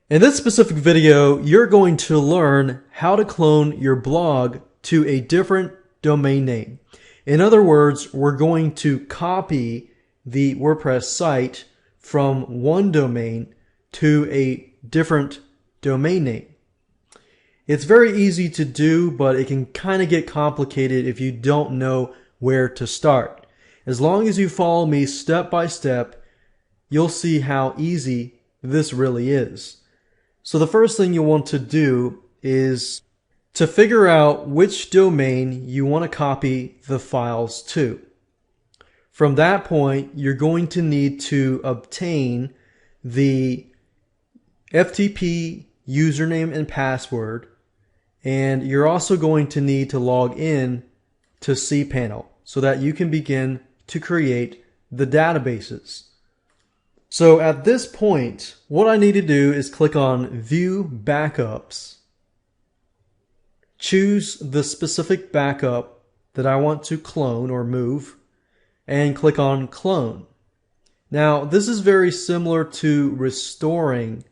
In this specific video, you're going to learn how to clone your blog to a different domain name. In other words, we're going to copy the WordPress site from one domain to a different domain name. It's very easy to do, but it can kind of get complicated if you don't know where to start. As long as you follow me step by step, you'll see how easy this really is. So the first thing you want to do is to figure out which domain you want to copy the files to. From that point, you're going to need to obtain the FTP username and password, and you're also going to need to log in to cPanel so that you can begin to create the databases. So at this point, what I need to do is click on View Backups, choose the specific backup that I want to clone or move, and click on Clone. Now, this is very similar to restoring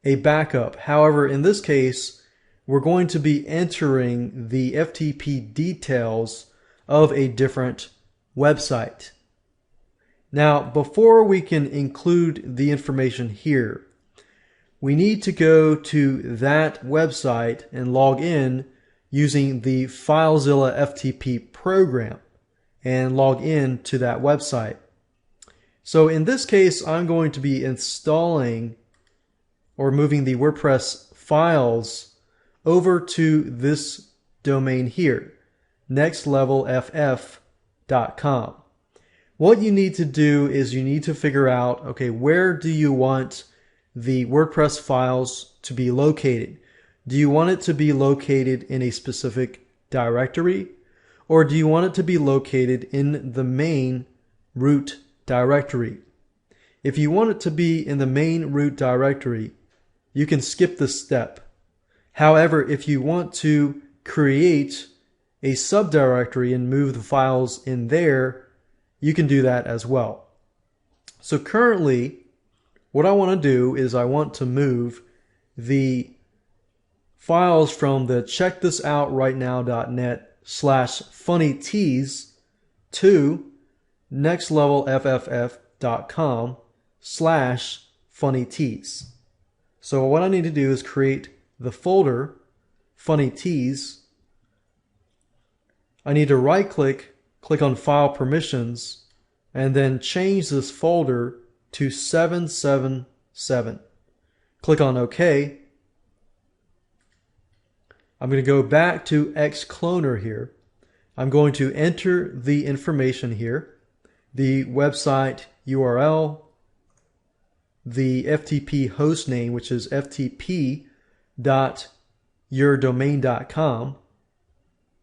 a backup. However, in this case, we're going to be entering the FTP details of a different website. Now, before we can include the information here, we need to go to that website and log in using the FileZilla FTP program and log in to that website. So in this case, I'm going to be installing or moving the WordPress files over to this domain here, nextlevelff.com. What you need to do is you need to figure out, okay, where do you want the WordPress files to be located? Do you want it to be located in a specific directory, or do you want it to be located in the main root directory? If you want it to be in the main root directory, you can skip this step. However, if you want to create a subdirectory and move the files in there, you can do that as well. So currently, what I want to do is I want to move the files from the checkthisoutRightNow.net/funnytees to nextlevelff.com/funnytees. So what I need to do is create the folder Funny Tees. I need to right click on File Permissions, and then change this folder to 777. Click on OK. I'm going to go back to Xcloner here. I'm going to enter the information here, the website URL, the FTP host name, which is ftp.yourdomain.com.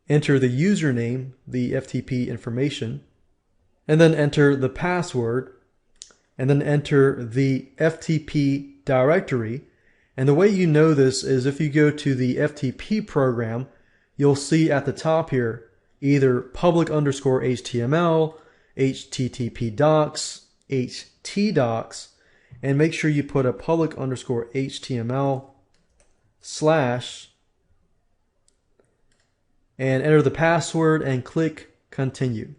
Enter the username, the FTP information, and then enter the password, and then enter the FTP directory. And the way you know this is if you go to the FTP program, you'll see at the top here either public_HTML, HTTP docs, htdocs, and make sure you put a public_HTML/ and enter the password and click Continue.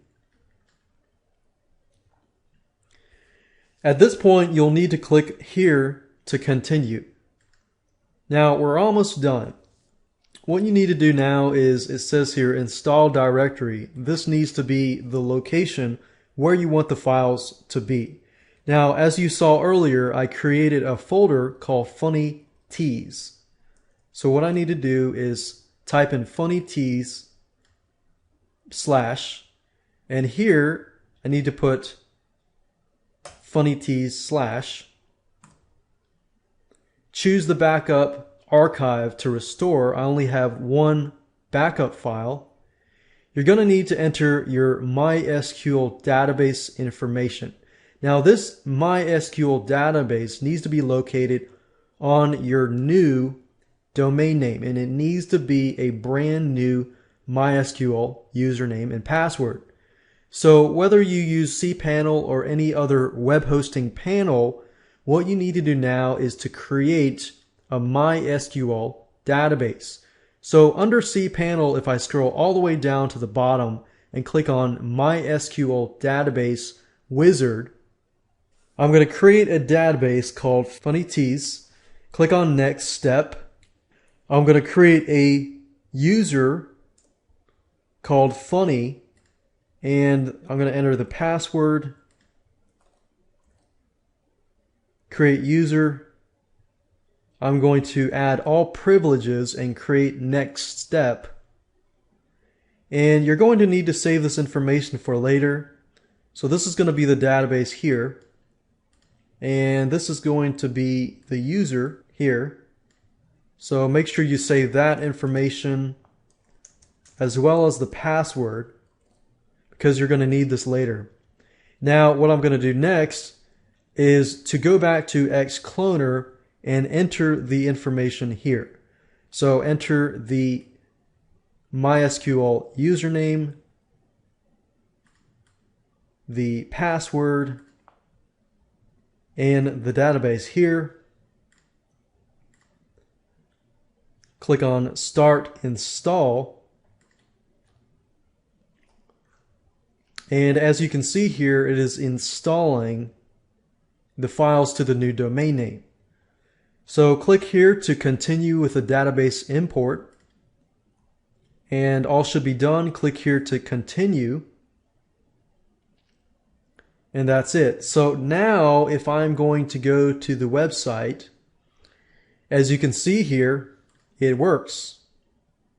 At this point, you'll need to click here to continue. Now, we're almost done. What you need to do now is, it says here, install directory. This needs to be the location where you want the files to be. Now, as you saw earlier, I created a folder called Funny Tees. So what I need to do is type in Funny Tees / and here I need to put Funny Tees / choose the backup archive to restore. I only have one backup file. You're going to need to enter your MySQL database information. Now this MySQL database needs to be located on your new domain name, and it needs to be a brand new MySQL username and password. So whether you use cPanel or any other web hosting panel, what you need to do now is to create a MySQL database. So under cPanel, if I scroll all the way down to the bottom and click on MySQL Database Wizard, I'm going to create a database called Funny Teas. Click on Next Step. I'm going to create a user called Funny, and I'm going to enter the password, create user. I'm going to add all privileges and create Next Step. And you're going to need to save this information for later. So this is going to be the database here. And this is going to be the user here. So make sure you save that information as well as the password, because you're going to need this later. Now what I'm going to do next is to go back to Xcloner and enter the information here. So enter the MySQL username, the password, and the database here. Click on Start Install. And as you can see here, it is installing the files to the new domain name. So click here to continue with the database import. And all should be done. Click here to continue. And that's it. So now if I'm going to go to the website, as you can see here, it works.